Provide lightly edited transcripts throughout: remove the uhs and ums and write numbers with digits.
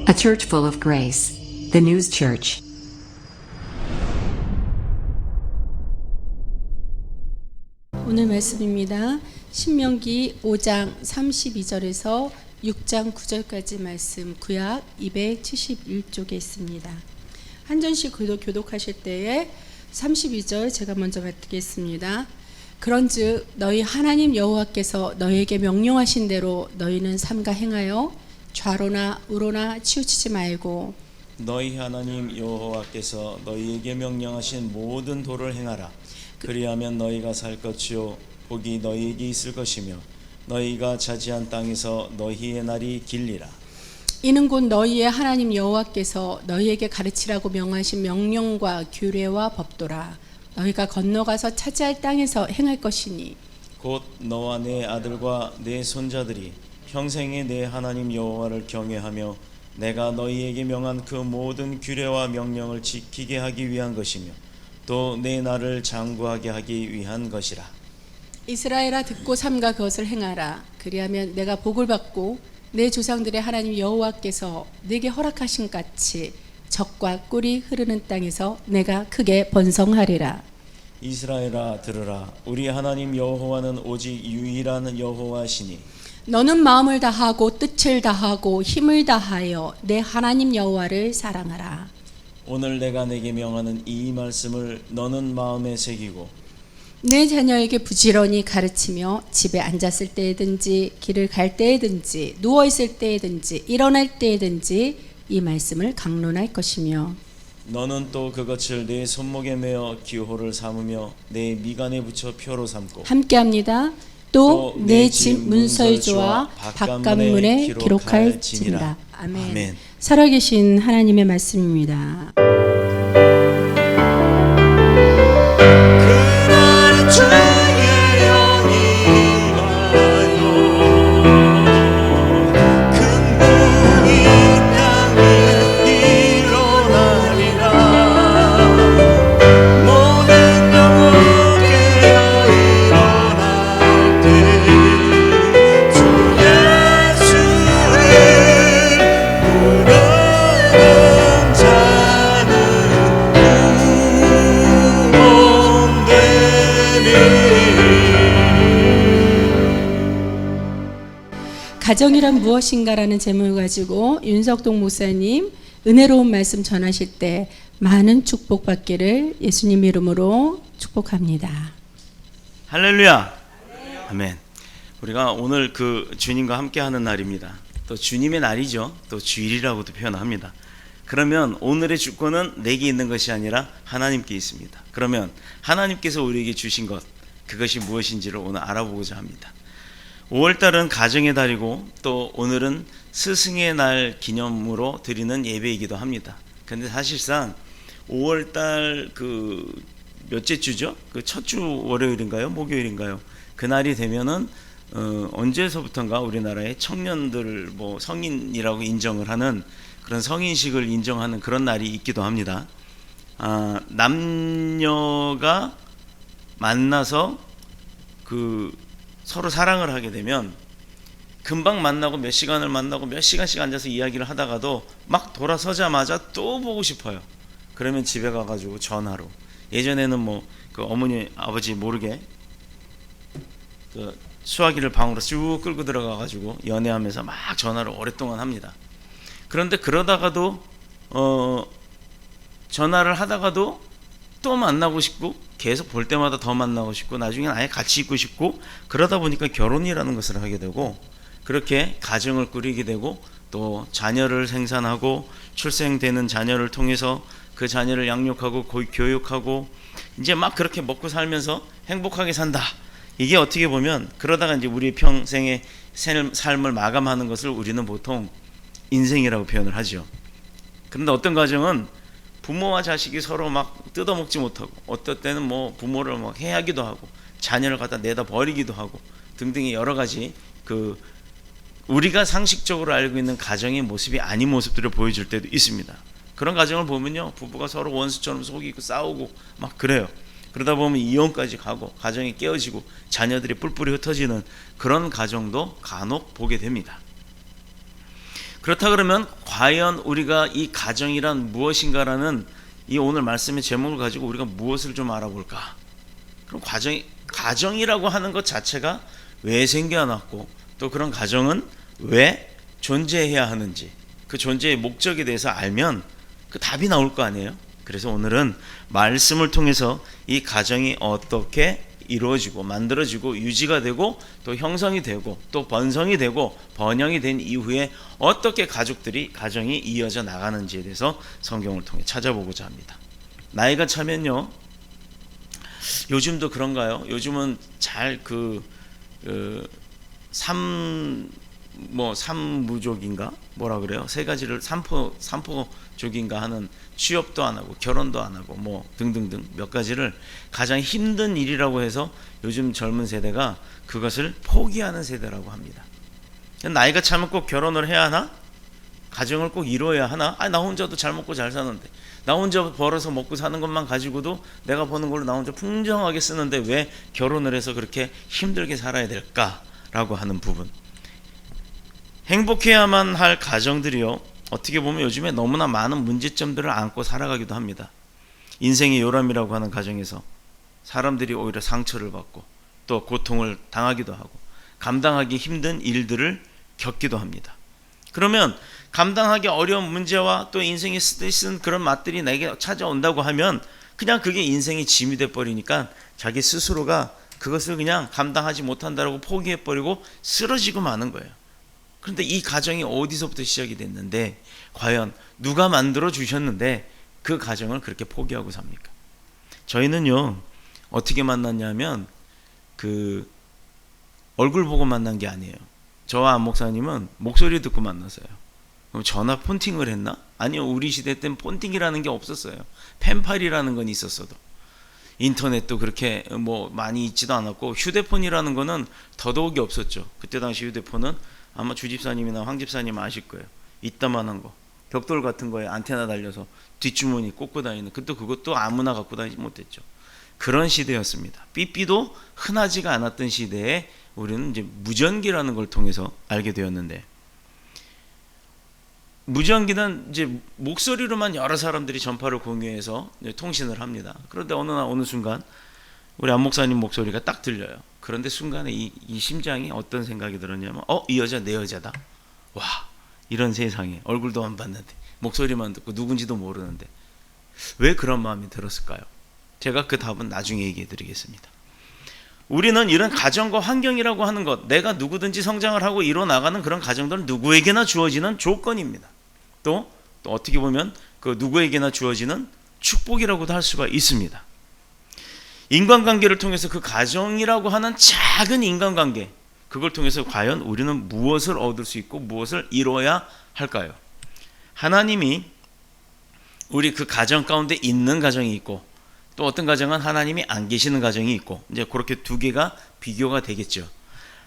A church full of grace. The News Church. 오늘 말씀입니다. 신명기 5장 32절에서 6장 9절까지 말씀, 구약 271쪽에 있습니다. 한 절씩 교독하실 때에 32절 제가 먼저 받겠습니다. 그런즉 너희 하나님 여호와께서 너희에게 명령하신 대로 너희는 삼가 행하여 좌로나 우로나 치우치지 말고 너희 하나님 여호와께서 너희에게 명령하신 모든 도를 행하라. 그리하면 너희가 살 것이요 복이 너희에게 있을 것이며 너희가 차지한 땅에서 너희의 날이 길리라. 이는 곧 너희의 하나님 여호와께서 너희에게 가르치라고 명하신 명령과 규례와 법도라. 너희가 건너가서 차지할 땅에서 행할 것이니 곧 너와 내 아들과 내 손자들이 평생에 내 하나님 여호와를 경외하며 내가 너희에게 명한 그 모든 규례와 명령을 지키게 하기 위한 것이며 또 내 나를 장구하게 하기 위한 것이라. 이스라엘아 듣고 삼가 그것을 행하라. 그리하면 내가 복을 받고 내 조상들의 하나님 여호와께서 내게 허락하신 같이 적과 꿀이 흐르는 땅에서 내가 크게 번성하리라. 이스라엘아 들으라. 우리 하나님 여호와는 오직 유일한 여호와시니 너는 마음을 다하고 뜻을 다하고 힘을 다하여 내 하나님 여호와를 사랑하라. 오늘 내가 내게 명하는 이 말씀을 너는 마음에 새기고 내 자녀에게 부지런히 가르치며 집에 앉았을 때든지 길을 갈 때든지 누워 있을 때든지 일어날 때든지 이 말씀을 강론할 것이며 너는 또 그것을 내 손목에 메어 기호를 삼으며 내 미간에 붙여 표로 삼고 함께합니다. 또 내 집 문설주와 바깥문에 기록할지니라. 아멘. 아멘. 살아계신 하나님의 말씀입니다. 그날 주의 영이 와요 금붕이 땅에 일어나리라 모든 영혼 깨어 일어날 때 주 예수를 부르는 자는 가정이란 무엇인가라는 제목을 가지고 윤석동 목사님 은혜로운 말씀 전하실 때 많은 축복받기를 예수님 이름으로 축복합니다. 할렐루야. 아멘. 우리가 오늘 그 주님과 함께하는 날입니다. 또 주님의 날이죠. 또 주일이라고도 표현합니다. 그러면 오늘의 주권은 내게 있는 것이 아니라 하나님께 있습니다. 그러면 하나님께서 우리에게 주신 것, 그것이 무엇인지를 오늘 알아보고자 합니다. 5월달은 가정의 달이고 또 오늘은 스승의 날 기념으로 드리는 예배이기도 합니다. 그런데 사실상 5월달 그 몇째 주죠? 그 첫 주 월요일인가요? 목요일인가요? 그날이 되면은 언제서부턴가 우리나라의 청년들 뭐 성인이라고 인정을 하는 그런 성인식을 인정하는 그런 날이 있기도 합니다. 남녀가 만나서 그 서로 사랑을 하게 되면 금방 만나고 몇 시간을 만나고 몇 시간씩 앉아서 이야기를 하다가도 막 돌아서자마자 또 보고 싶어요. 그러면 집에 가가지고 전화로, 예전에는 뭐 그 어머니 아버지 모르게 그 수화기를 방으로 쭉 끌고 들어가가지고 연애하면서 막 전화를 오랫동안 합니다. 그런데 그러다가도 전화를 하다가도 또 만나고 싶고 계속 볼 때마다 더 만나고 싶고 나중에는 아예 같이 있고 싶고 그러다 보니까 결혼이라는 것을 하게 되고 그렇게 가정을 꾸리게 되고 또 자녀를 생산하고 출생되는 자녀를 통해서 그 자녀를 양육하고 교육하고 이제 막 그렇게 먹고 살면서 행복하게 산다. 이게 어떻게 보면 그러다가 이제 우리 평생의 삶을 마감하는 것을 우리는 보통 인생이라고 표현을 하죠. 그런데 어떤 가정은 부모와 자식이 서로 막 뜯어먹지 못하고 어떨 때는 뭐 부모를 막 해하기도 하고 자녀를 갖다 내다 버리기도 하고 등등의 여러 가지 그 우리가 상식적으로 알고 있는 가정의 모습이 아닌 모습들을 보여줄 때도 있습니다. 그런 가정을 보면요, 부부가 서로 원수처럼 속이고 싸우고 막 그래요. 그러다 보면 이혼까지 가고 가정이 깨어지고 자녀들이 뿔뿔이 흩어지는 그런 가정도 간혹 보게 됩니다. 그렇다 그러면 과연 우리가 이 가정이란 무엇인가라는 이 오늘 말씀의 제목을 가지고 우리가 무엇을 좀 알아볼까? 그럼 가정이라고 하는 것 자체가 왜 생겨났고 또 그런 가정은 왜 존재해야 하는지 그 존재의 목적에 대해서 알면 그 답이 나올 거 아니에요. 그래서 오늘은 말씀을 통해서 이 가정이 어떻게 이루어지고 만들어지고 유지가 되고 또 형성이 되고 또 번성이 되고 번영이 된 이후에 어떻게 가정이 이어져 나가는지에 대해서 성경을 통해 찾아보고자 합니다. 나이가 차면요, 요즘도 그런가요? 요즘은 잘 삼무족인가 뭐라 그래요? 세 가지를 삼포족인가 하는 취업도 안 하고 결혼도 안 하고 뭐 등등등 몇 가지를 가장 힘든 일이라고 해서 요즘 젊은 세대가 그것을 포기하는 세대라고 합니다. 나이가 차면 꼭 결혼을 해야 하나? 가정을 꼭 이루어야 하나? 나 혼자도 잘 먹고 잘 사는데, 나 혼자 벌어서 먹고 사는 것만 가지고도 내가 버는 걸로 나 혼자 풍성하게 쓰는데 왜 결혼을 해서 그렇게 힘들게 살아야 될까라고 하는 부분. 행복해야만 할 가정들이요, 어떻게 보면 요즘에 너무나 많은 문제점들을 안고 살아가기도 합니다. 인생의 요람이라고 하는 가정에서 사람들이 오히려 상처를 받고 또 고통을 당하기도 하고 감당하기 힘든 일들을 겪기도 합니다. 그러면 감당하기 어려운 문제와 또 인생의 스트레스는 그런 맛들이 내게 찾아온다고 하면 그냥 그게 인생의 짐이 돼버리니까 자기 스스로가 그것을 그냥 감당하지 못한다고 포기해버리고 쓰러지고 마는 거예요. 그런데 이 가정이 어디서부터 시작이 됐는데, 과연 누가 만들어 주셨는데 그 가정을 그렇게 포기하고 삽니까? 저희는요, 어떻게 만났냐면 얼굴 보고 만난 게 아니에요. 저와 안 목사님은 목소리 듣고 만났어요. 그럼 전화 폰팅을 했나? 아니요, 우리 시대 땐 폰팅이라는 게 없었어요. 펜팔이라는 건 있었어도 인터넷도 그렇게 뭐 많이 있지도 않았고 휴대폰이라는 거는 더더욱이 없었죠. 그때 당시 휴대폰은 아마 주집사님이나 황집사님 아실 거예요. 이따만한 거, 벽돌 같은 거에 안테나 달려서 뒷주머니 꽂고 다니는, 그것도 아무나 갖고 다니지 못했죠. 그런 시대였습니다. 삐삐도 흔하지가 않았던 시대에 우리는 이제 무전기라는 걸 통해서 알게 되었는데, 무전기는 이제 목소리로만 여러 사람들이 전파를 공유해서 통신을 합니다. 그런데 어느 순간 우리 안 목사님 목소리가 딱 들려요. 그런데 순간에 이 심장이 어떤 생각이 들었냐면, 이 여자 내 여자다. 와, 이런 세상에 얼굴도 안 봤는데 목소리만 듣고 누군지도 모르는데 왜 그런 마음이 들었을까요? 제가 그 답은 나중에 얘기해 드리겠습니다. 우리는 이런 가정과 환경이라고 하는 것, 내가 누구든지 성장을 하고 이뤄나가는 그런 가정들은 누구에게나 주어지는 조건입니다. 또 어떻게 보면 그 누구에게나 주어지는 축복이라고도 할 수가 있습니다. 인간관계를 통해서 그 가정이라고 하는 작은 인간관계, 그걸 통해서 과연 우리는 무엇을 얻을 수 있고 무엇을 이루어야 할까요? 하나님이 우리 그 가정 가운데 있는 가정이 있고, 또 어떤 가정은 하나님이 안 계시는 가정이 있고, 이제 그렇게 두 개가 비교가 되겠죠.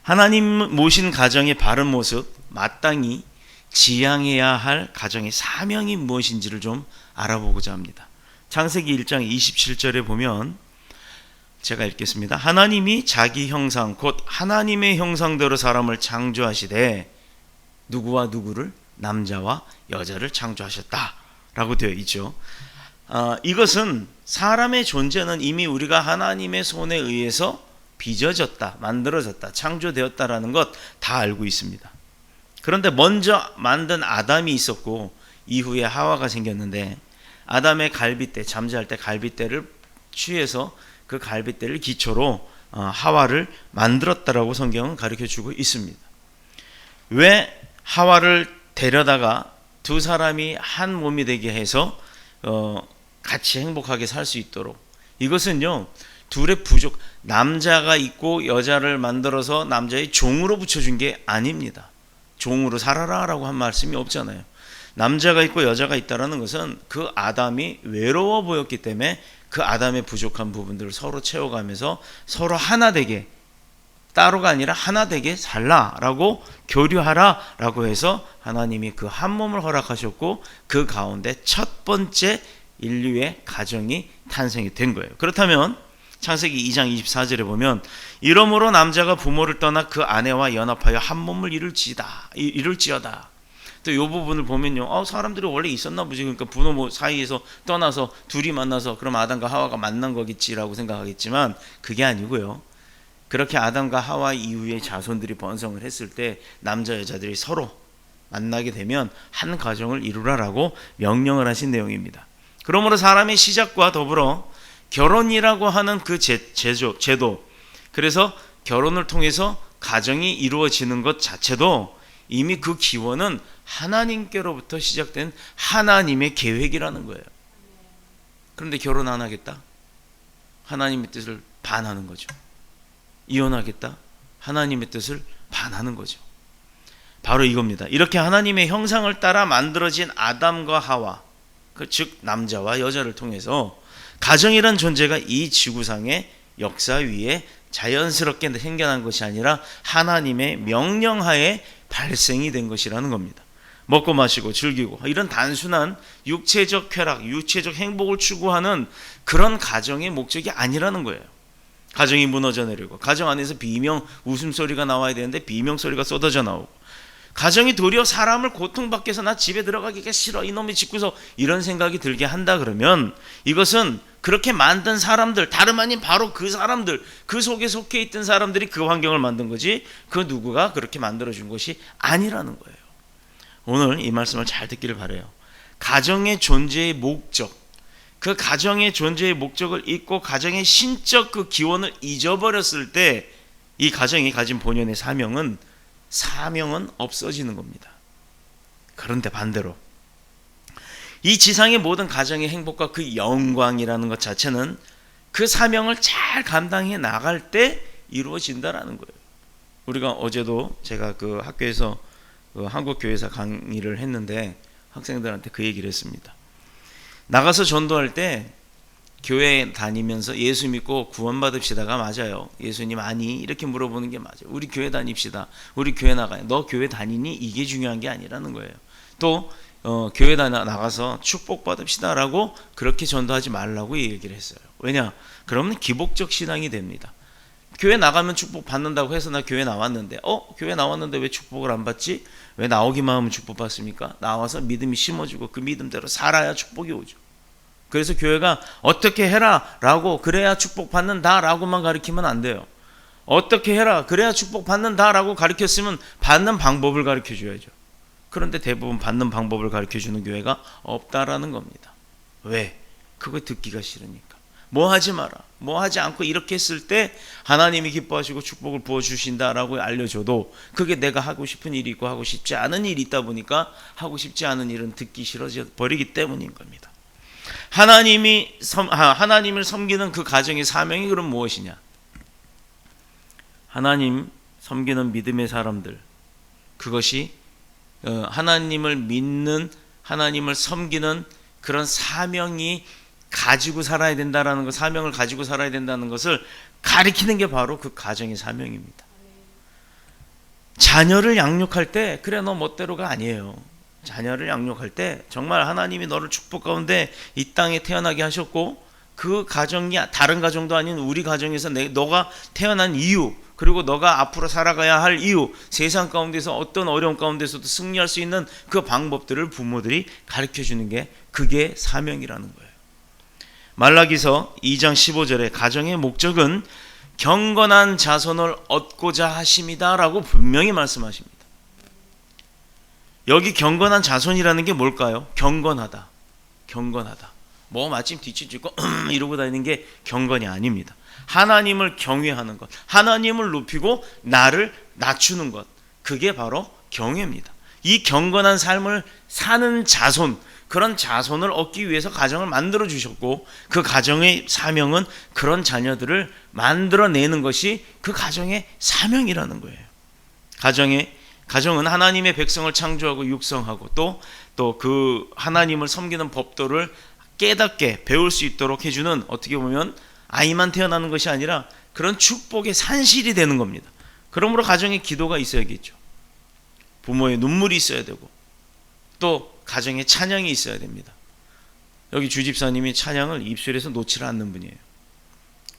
하나님 모신 가정의 바른 모습, 마땅히 지향해야 할 가정의 사명이 무엇인지를 좀 알아보고자 합니다. 창세기 1장 27절에 보면 제가 읽겠습니다. 하나님이 자기 형상 곧 하나님의 형상대로 사람을 창조하시되 누구와 누구를? 남자와 여자를 창조하셨다 라고 되어 있죠. 이것은 사람의 존재는 이미 우리가 하나님의 손에 의해서 빚어졌다, 만들어졌다, 창조되었다라는 것 다 알고 있습니다. 그런데 먼저 만든 아담이 있었고 이후에 하와가 생겼는데, 아담의 갈빗대, 잠자할 때 갈빗대를 취해서 그 갈빗대를 기초로 하와를 만들었다라고 성경은 가르쳐주고 있습니다. 왜 하와를 데려다가 두 사람이 한 몸이 되게 해서 같이 행복하게 살 수 있도록, 이것은요 둘의 부족, 남자가 있고 여자를 만들어서 남자의 종으로 붙여준 게 아닙니다. 종으로 살아라 라고 한 말씀이 없잖아요. 남자가 있고 여자가 있다는 것은 그 아담이 외로워 보였기 때문에 그 아담의 부족한 부분들을 서로 채워가면서 서로 하나 되게, 따로가 아니라 하나 되게 살라라고, 교류하라라고 해서 하나님이 그 한 몸을 허락하셨고 그 가운데 첫 번째 인류의 가정이 탄생이 된 거예요. 그렇다면 창세기 2장 24절에 보면, 이러므로 남자가 부모를 떠나 그 아내와 연합하여 한 몸을 이룰지어다. 또 이 부분을 보면요, 사람들이 원래 있었나 보지. 그러니까 부모 사이에서 떠나서 둘이 만나서 그럼 아담과 하와가 만난 거겠지라고 생각하겠지만 그게 아니고요. 그렇게 아담과 하와 이후에 자손들이 번성을 했을 때 남자 여자들이 서로 만나게 되면 한 가정을 이루라라고 명령을 하신 내용입니다. 그러므로 사람의 시작과 더불어 결혼이라고 하는 그 제도, 그래서 결혼을 통해서 가정이 이루어지는 것 자체도 이미 그 기원은 하나님께로부터 시작된 하나님의 계획이라는 거예요. 그런데 결혼 안 하겠다? 하나님의 뜻을 반하는 거죠. 이혼하겠다? 하나님의 뜻을 반하는 거죠. 바로 이겁니다. 이렇게 하나님의 형상을 따라 만들어진 아담과 하와, 즉 남자와 여자를 통해서 가정이란 존재가 이 지구상의 역사 위에 자연스럽게 생겨난 것이 아니라 하나님의 명령하에 발생이 된 것이라는 겁니다. 먹고 마시고 즐기고 이런 단순한 육체적 쾌락, 육체적 행복을 추구하는 그런 가정의 목적이 아니라는 거예요. 가정이 무너져 내리고 가정 안에서 비명 웃음소리가 나와야 되는데 비명소리가 쏟아져 나오고 가정이 도리어 사람을 고통받게 해서 나 집에 들어가기가 싫어 이놈의 집구석 이런 생각이 들게 한다 그러면 이것은 그렇게 만든 사람들 다름 아닌 바로 그 사람들 그 속에 속해 있던 사람들이 그 환경을 만든 거지 그 누구가 그렇게 만들어준 것이 아니라는 거예요. 오늘 이 말씀을 잘 듣기를 바라요. 가정의 존재의 목적 그 가정의 존재의 목적을 잊고 가정의 신적 그 기원을 잊어버렸을 때 이 가정이 가진 본연의 사명은 없어지는 겁니다. 그런데 반대로 이 지상의 모든 가정의 행복과 그 영광이라는 것 자체는 그 사명을 잘 감당해 나갈 때 이루어진다라는 거예요. 우리가 어제도 제가 그 학교에서 그 한국교회사 강의를 했는데 학생들한테 그 얘기를 했습니다. 나가서 전도할 때 교회 다니면서 예수 믿고 구원받읍시다가 맞아요. 예수님 아니? 이렇게 물어보는 게 맞아요. 우리 교회 다닙시다. 우리 교회 나가요. 너 교회 다니니? 이게 중요한 게 아니라는 거예요. 또 교회 나가서 축복받읍시다라고 그렇게 전도하지 말라고 얘기를 했어요. 왜냐? 그러면 기복적 신앙이 됩니다. 교회 나가면 축복 받는다고 해서 나 교회 나왔는데 교회 나왔는데 왜 축복을 안 받지? 왜 나오기만 하면 축복 받습니까? 나와서 믿음이 심어지고 그 믿음대로 살아야 축복이 오죠. 그래서 교회가 어떻게 해라 라고 그래야 축복 받는다 라고만 가르치면 안 돼요. 어떻게 해라 그래야 축복 받는다 라고 가르쳤으면 받는 방법을 가르쳐 줘야죠. 그런데 대부분 받는 방법을 가르쳐 주는 교회가 없다라는 겁니다. 왜? 그거 듣기가 싫으니까. 뭐 하지 마라 뭐 하지 않고 이렇게 했을 때 하나님이 기뻐하시고 축복을 부어주신다라고 알려줘도 그게 내가 하고 싶은 일이 있고 하고 싶지 않은 일이 있다 보니까 하고 싶지 않은 일은 듣기 싫어져 버리기 때문인 겁니다. 하나님을 섬기는 그 가정의 사명이 그럼 무엇이냐? 하나님 섬기는 믿음의 사람들 그것이 하나님을 믿는 하나님을 섬기는 그런 사명이 가지고 살아야 된다라는 것, 사명을 가지고 살아야 된다는 것을 가리키는 게 바로 그 가정의 사명입니다. 자녀를 양육할 때 그래 너 멋대로가 아니에요. 자녀를 양육할 때 정말 하나님이 너를 축복 가운데 이 땅에 태어나게 하셨고 그 가정이 다른 가정도 아닌 우리 가정에서 너가 태어난 이유 그리고 너가 앞으로 살아가야 할 이유 세상 가운데서 어떤 어려움 가운데서도 승리할 수 있는 그 방법들을 부모들이 가르쳐주는 게 그게 사명이라는 거예요. 말라기서 2장 15절에 가정의 목적은 경건한 자손을 얻고자 하심이다 라고 분명히 말씀하십니다. 여기 경건한 자손이라는 게 뭘까요? 경건하다. 뭐 마침 뒤집고 이러고 다니는 게 경건이 아닙니다. 하나님을 경외하는 것, 하나님을 높이고 나를 낮추는 것, 그게 바로 경외입니다. 이 경건한 삶을 사는 자손, 그런 자손을 얻기 위해서 가정을 만들어 주셨고 그 가정의 사명은 그런 자녀들을 만들어내는 것이 그 가정의 사명이라는 거예요. 가정은 하나님의 백성을 창조하고 육성하고 또 그 하나님을 섬기는 법도를 깨닫게 배울 수 있도록 해주는 어떻게 보면 아이만 태어나는 것이 아니라 그런 축복의 산실이 되는 겁니다. 그러므로 가정에 기도가 있어야겠죠. 부모의 눈물이 있어야 되고 또 가정에 찬양이 있어야 됩니다. 여기 주집사님이 찬양을 입술에서 놓지를 않는 분이에요.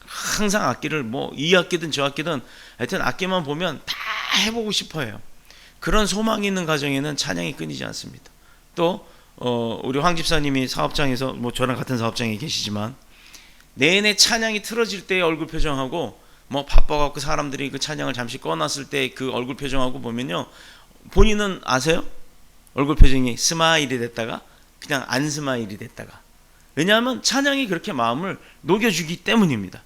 항상 악기를 이 악기든 저 악기든 하여튼 악기만 보면 다 해보고 싶어요. 그런 소망이 있는 가정에는 찬양이 끊이지 않습니다. 또 우리 황 집사님이 사업장에서 뭐 저랑 같은 사업장에 계시지만 내내 찬양이 틀어질 때의 얼굴 표정하고 뭐 바빠갖고 사람들이 그 찬양을 잠시 꺼놨을 때 그 얼굴 표정하고 보면요, 본인은 아세요? 얼굴 표정이 스마일이 됐다가 그냥 안 스마일이 됐다가. 왜냐하면 찬양이 그렇게 마음을 녹여주기 때문입니다.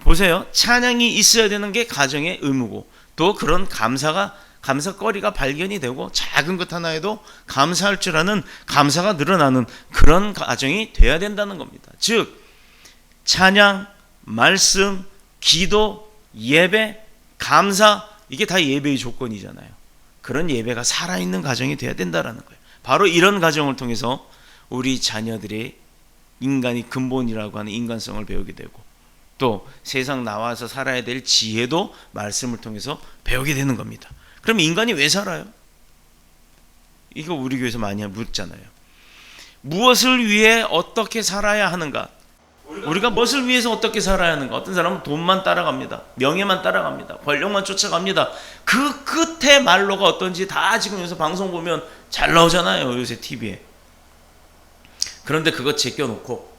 보세요, 찬양이 있어야 되는 게 가정의 의무고, 또 그런 감사거리가 발견이 되고 작은 것 하나에도 감사할 줄 아는 감사가 늘어나는 그런 가정이 돼야 된다는 겁니다. 즉 찬양, 말씀, 기도, 예배, 감사, 이게 다 예배의 조건이잖아요. 그런 예배가 살아있는 가정이 돼야 된다는 거예요. 바로 이런 가정을 통해서 우리 자녀들의 인간이 근본이라고 하는 인간성을 배우게 되고, 또 세상 나와서 살아야 될 지혜도 말씀을 통해서 배우게 되는 겁니다. 그럼 인간이 왜 살아요? 이거 우리 교회에서 많이 묻잖아요. 무엇을 위해 어떻게 살아야 하는가? 우리가 무엇을 위해서 어떻게 살아야 하는가? 어떤 사람은 돈만 따라갑니다. 명예만 따라갑니다. 권력만 쫓아갑니다. 그 끝에 말로가 어떤지 다 지금 여기서 방송 보면 잘 나오잖아요, 요새 TV에. 그런데 그거 제껴놓고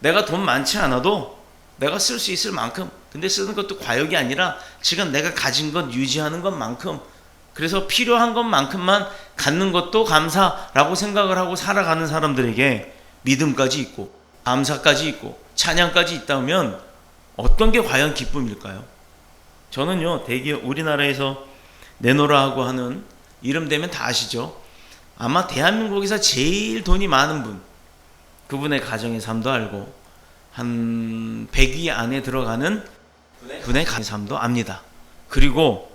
내가 돈 많지 않아도 내가 쓸 수 있을 만큼, 근데 쓰는 것도 과욕이 아니라 지금 내가 가진 것 유지하는 것만큼, 그래서 필요한 것만큼만 갖는 것도 감사라고 생각을 하고 살아가는 사람들에게 믿음까지 있고 감사까지 있고 찬양까지 있다면 어떤 게 과연 기쁨일까요? 저는요, 대기업 우리나라에서 내노라하고 하는, 이름 되면 다 아시죠? 아마 대한민국에서 제일 돈이 많은 분, 그분의 가정의 삶도 알고 한 100위 안에 들어가는 분의 가정의 삶도 압니다. 그리고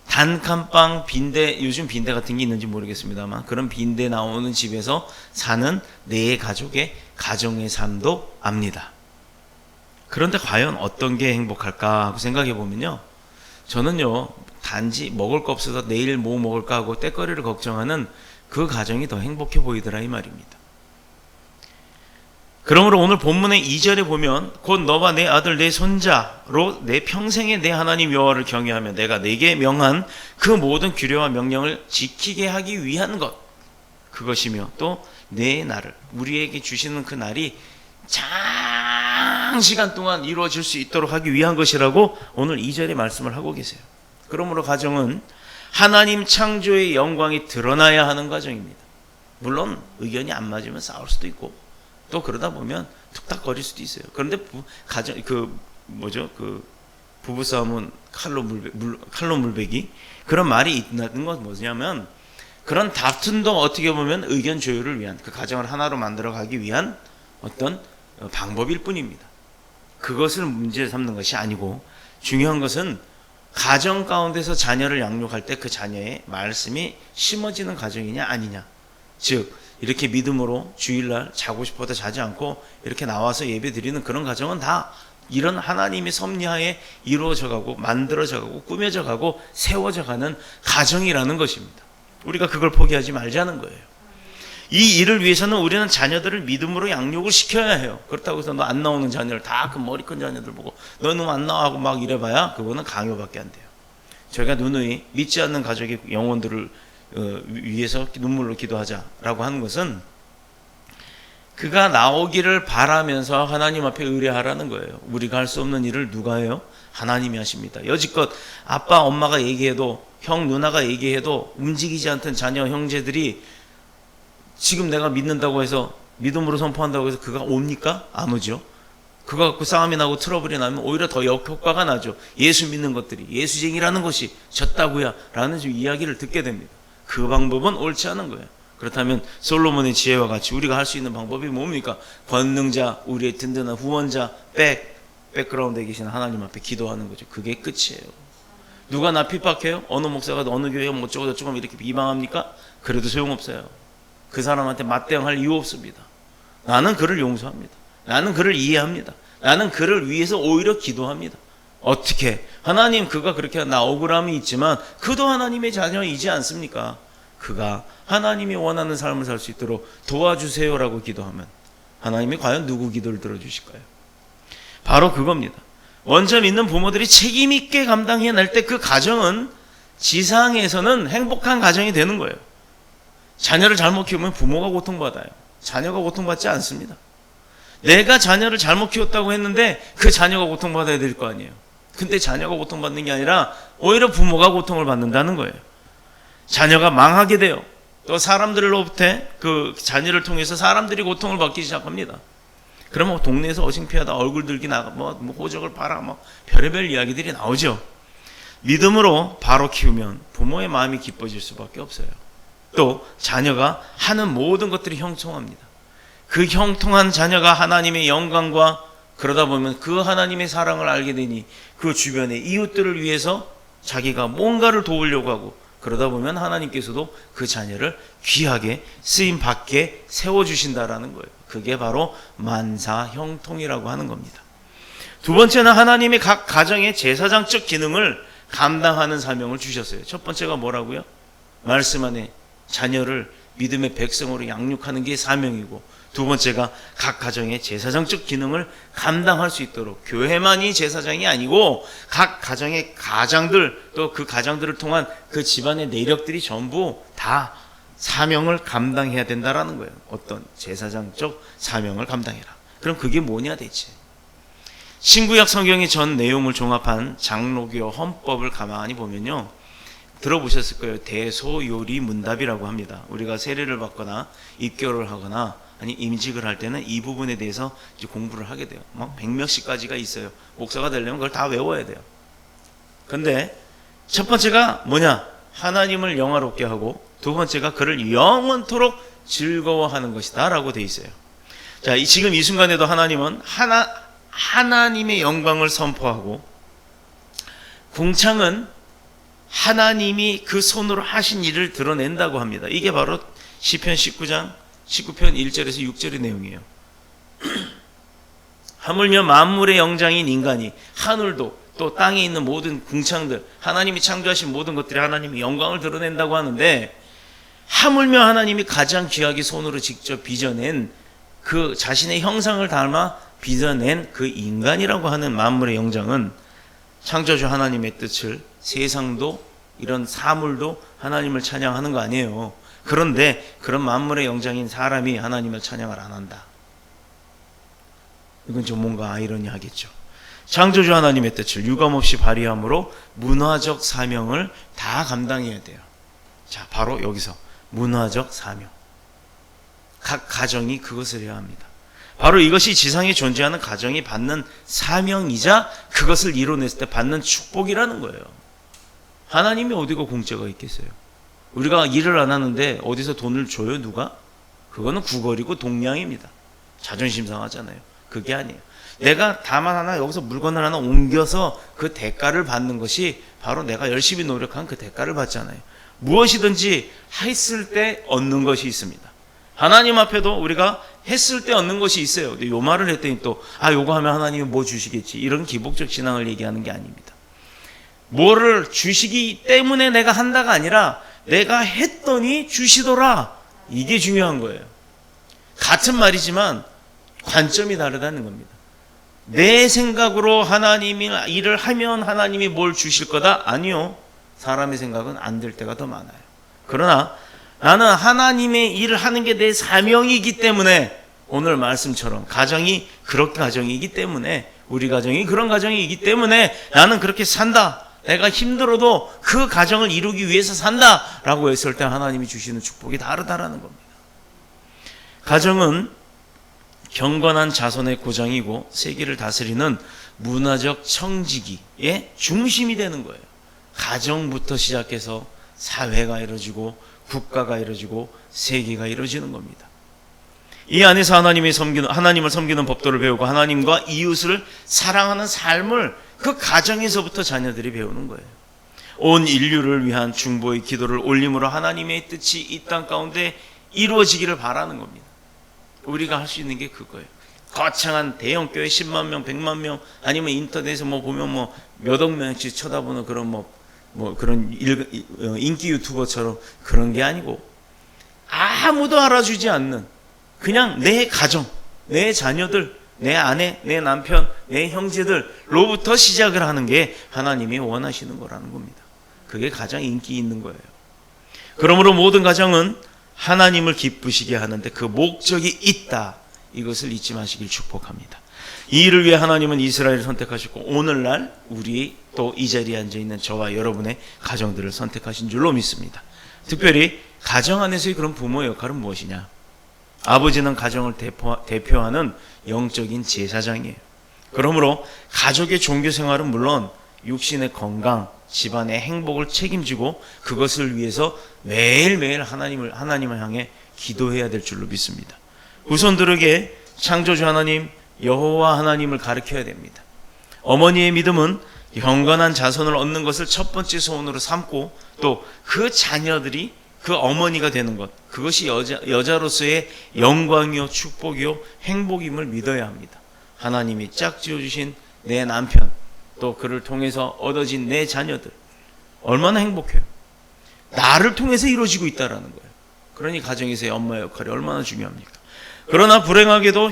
단칸방 빈대, 요즘 빈대 같은 게 있는지 모르겠습니다만 그런 빈대 나오는 집에서 사는 네 가족의 가정의 삶도 압니다. 그런데 과연 어떤 게 행복할까 하고 생각해 보면요, 저는요, 단지 먹을 거 없어서 내일 뭐 먹을까 하고 때거리를 걱정하는 그 가정이 더 행복해 보이더라 이 말입니다. 그러므로 오늘 본문의 2절에 보면 곧 너와 내 아들 내 손자로 내 평생에 내 하나님 여호와를 경외하며 내가 내게 명한 그 모든 규례와 명령을 지키게 하기 위한 것, 그것이며 또 내 날을, 우리에게 주시는 그 날이 장시간 동안 이루어질 수 있도록 하기 위한 것이라고 오늘 2절에 말씀을 하고 계세요. 그러므로 가정은 하나님 창조의 영광이 드러나야 하는 가정입니다. 물론 의견이 안 맞으면 싸울 수도 있고 또 그러다 보면 툭탁거릴 수도 있어요. 그런데 부부싸움은 칼로 물베기, 그런 말이 있는 건 뭐냐면 그런 다툼도 어떻게 보면 의견 조율을 위한, 그 가정을 하나로 만들어 가기 위한 어떤 방법일 뿐입니다. 그것을 문제 삼는 것이 아니고, 중요한 것은 가정 가운데서 자녀를 양육할 때 그 자녀의 말씀이 심어지는 가정이냐 아니냐. 즉 이렇게 믿음으로 주일날 자고 싶어도 자지 않고 이렇게 나와서 예배 드리는 그런 가정은 다 이런 하나님의 섭리하에 이루어져가고 만들어져가고 꾸며져가고 세워져가는 가정이라는 것입니다. 우리가 그걸 포기하지 말자는 거예요. 이 일을 위해서는 우리는 자녀들을 믿음으로 양육을 시켜야 해요. 그렇다고 해서 너 안 나오는 자녀를 다 그 머리 큰 자녀들 보고 너는 안 나와 하고 막 이래봐야 그거는 강요밖에 안 돼요. 저희가 누누이 믿지 않는 가족의 영혼들을 위해서 눈물로 기도하자라고 하는 것은 그가 나오기를 바라면서 하나님 앞에 의뢰하라는 거예요. 우리가 할 수 없는 일을 누가 해요? 하나님이 하십니다. 여지껏 아빠 엄마가 얘기해도, 형 누나가 얘기해도 움직이지 않던 자녀 형제들이 지금 내가 믿는다고 해서, 믿음으로 선포한다고 해서 그가 옵니까? 안 오죠. 그거 갖고 싸움이 나고 트러블이 나면 오히려 더 역효과가 나죠. 예수 믿는 것들이, 예수쟁이라는 것이 졌다고야 라는 이야기를 듣게 됩니다. 그 방법은 옳지 않은 거예요. 그렇다면 솔로몬의 지혜와 같이 우리가 할 수 있는 방법이 뭡니까? 권능자, 우리의 든든한 후원자, 백그라운드에 계신 하나님 앞에 기도하는 거죠. 그게 끝이에요. 누가 나 핍박해요? 어느 목사가 어느 교회가 뭐 어쩌고 저쩌고 이렇게 비방합니까? 그래도 소용없어요. 그 사람한테 맞대응할 이유 없습니다. 나는 그를 용서합니다. 나는 그를 이해합니다. 나는 그를 위해서 오히려 기도합니다. 어떻게? 하나님, 그가 그렇게 나 억울함이 있지만 그도 하나님의 자녀이지 않습니까? 그가 하나님이 원하는 삶을 살 수 있도록 도와주세요라고 기도하면 하나님이 과연 누구 기도를 들어주실까요? 바로 그겁니다. 먼저 믿는 부모들이 책임 있게 감당해낼 때 그 가정은 지상에서는 행복한 가정이 되는 거예요. 자녀를 잘못 키우면 부모가 고통받아요. 자녀가 고통받지 않습니다. 내가 자녀를 잘못 키웠다고 했는데 그 자녀가 고통받아야 될 거 아니에요. 근데 자녀가 고통받는 게 아니라 오히려 부모가 고통을 받는다는 거예요. 자녀가 망하게 돼요. 또 사람들로부터 그 자녀를 통해서 사람들이 고통을 받기 시작합니다. 그러면 동네에서 어징피하다 얼굴 들기 나가 뭐 호적을 봐라 뭐 별의별 이야기들이 나오죠. 믿음으로 바로 키우면 부모의 마음이 기뻐질 수밖에 없어요. 또 자녀가 하는 모든 것들이 형통합니다. 그 형통한 자녀가 하나님의 영광과 그러다 보면 그 하나님의 사랑을 알게 되니 그 주변의 이웃들을 위해서 자기가 뭔가를 도우려고 하고 그러다 보면 하나님께서도 그 자녀를 귀하게 쓰임 받게 세워주신다라는 거예요. 그게 바로 만사 형통이라고 하는 겁니다. 두 번째는 하나님이 각 가정의 제사장적 기능을 감당하는 사명을 주셨어요. 첫 번째가 뭐라고요? 말씀 안에 자녀를 믿음의 백성으로 양육하는 게 사명이고, 두 번째가 각 가정의 제사장적 기능을 감당할 수 있도록 교회만이 제사장이 아니고 각 가정의 가장들 또 그 가장들을 통한 그 집안의 내력들이 전부 다 사명을 감당해야 된다라는 거예요. 어떤 제사장적 사명을 감당해라. 그럼 그게 뭐냐 대체? 신구약 성경의 전 내용을 종합한 장로교 헌법을 가만히 보면요, 들어보셨을 거예요. 대소요리문답이라고 합니다. 우리가 세례를 받거나 입교를 하거나 아니 임직을 할 때는 이 부분에 대해서 이제 공부를 하게 돼요. 막 100몇씩 가지가 있어요. 목사가 되려면 그걸 다 외워야 돼요. 근데 첫 번째가 뭐냐? 하나님을 영화롭게 하고, 두 번째가 그를 영원토록 즐거워하는 것이다 라고 돼 있어요. 자, 지금 이 순간에도 하나님은 하나님의 영광을 선포하고, 궁창은 하나님이 그 손으로 하신 일을 드러낸다고 합니다. 이게 바로 시편 19편 1절에서 6절의 내용이에요. 하물며 만물의 영장인 인간이, 하늘도 또 땅에 있는 모든 궁창들, 하나님이 창조하신 모든 것들이 하나님의 영광을 드러낸다고 하는데, 하물며 하나님이 가장 귀하게 손으로 직접 빚어낸 그 자신의 형상을 닮아 빚어낸 그 인간이라고 하는 만물의 영장은 창조주 하나님의 뜻을, 세상도 이런 사물도 하나님을 찬양하는 거 아니에요. 그런데 그런 만물의 영장인 사람이 하나님을 찬양을 안 한다. 이건 좀 뭔가 아이러니하겠죠. 창조주 하나님의 뜻을 유감없이 발휘함으로 문화적 사명을 다 감당해야 돼요. 자, 바로 여기서 문화적 사명. 각 가정이 그것을 해야 합니다. 바로 이것이 지상에 존재하는 가정이 받는 사명이자 그것을 이뤄냈을 때 받는 축복이라는 거예요. 하나님이 어디가 공짜가 있겠어요? 우리가 일을 안 하는데 어디서 돈을 줘요, 누가? 그거는 구걸이고 동량입니다. 자존심 상하잖아요. 그게 아니에요. 내가 다만 하나 여기서 물건을 하나 옮겨서 그 대가를 받는 것이 바로 내가 열심히 노력한 그 대가를 받잖아요. 무엇이든지 했을 때 얻는 것이 있습니다. 하나님 앞에도 우리가 했을 때 얻는 것이 있어요. 근데 요 말을 했더니 또 요거 하면 하나님이 뭐 주시겠지, 이런 기복적 신앙을 얘기하는 게 아닙니다. 뭐를 주시기 때문에 내가 한다가 아니라 내가 했더니 주시더라, 이게 중요한 거예요. 같은 말이지만 관점이 다르다는 겁니다. 내 생각으로 하나님이 일을 하면 하나님이 뭘 주실 거다? 아니요. 사람의 생각은 안 될 때가 더 많아요. 그러나 나는 하나님의 일을 하는 게 내 사명이기 때문에, 오늘 말씀처럼 가정이 그런 가정이기 때문에, 우리 가정이 그런 가정이기 때문에 나는 그렇게 산다. 내가 힘들어도 그 가정을 이루기 위해서 산다 라고 했을 때 하나님이 주시는 축복이 다르다라는 겁니다. 가정은 경건한 자손의 고장이고 세계를 다스리는 문화적 청지기의 중심이 되는 거예요. 가정부터 시작해서 사회가 이루어지고 국가가 이루어지고 세계가 이루어지는 겁니다. 이 안에서 하나님을 섬기는 법도를 배우고 하나님과 이웃을 사랑하는 삶을 그 가정에서부터 자녀들이 배우는 거예요. 온 인류를 위한 중보의 기도를 올림으로 하나님의 뜻이 이 땅 가운데 이루어지기를 바라는 겁니다. 우리가 할 수 있는 게 그거예요. 거창한 대형교회 10만 명, 100만 명, 아니면 인터넷에 보면 몇억 명씩 쳐다보는 그런 그런 인기 유튜버처럼 그런 게 아니고, 아무도 알아주지 않는 그냥 내 가정, 내 자녀들, 내 아내, 내 남편, 내 형제들로부터 시작을 하는 게 하나님이 원하시는 거라는 겁니다. 그게 가장 인기 있는 거예요. 그러므로 모든 가정은 하나님을 기쁘시게 하는데 그 목적이 있다. 이것을 잊지 마시길 축복합니다. 이 일을 위해 하나님은 이스라엘을 선택하셨고 오늘날 우리 또 이 자리에 앉아있는 저와 여러분의 가정들을 선택하신 줄로 믿습니다. 특별히 가정 안에서의 그런 부모의 역할은 무엇이냐? 아버지는 가정을 대표하는 영적인 제사장이에요. 그러므로 가족의 종교 생활은 물론 육신의 건강, 집안의 행복을 책임지고 그것을 위해서 매일매일 하나님을 향해 기도해야 될 줄로 믿습니다. 후손들에게 창조주 하나님, 여호와 하나님을 가르쳐야 됩니다. 어머니의 믿음은 경건한 자손을 얻는 것을 첫 번째 소원으로 삼고 또 그 자녀들이 그 어머니가 되는 것, 그것이 여자로서의 영광이요 축복이요 행복임을 믿어야 합니다. 하나님이 짝지어 주신 내 남편, 또 그를 통해서 얻어진 내 자녀들 얼마나 행복해요. 나를 통해서 이루어지고 있다는 거예요. 그러니 가정에서의 엄마의 역할이 얼마나 중요합니까? 그러나 불행하게도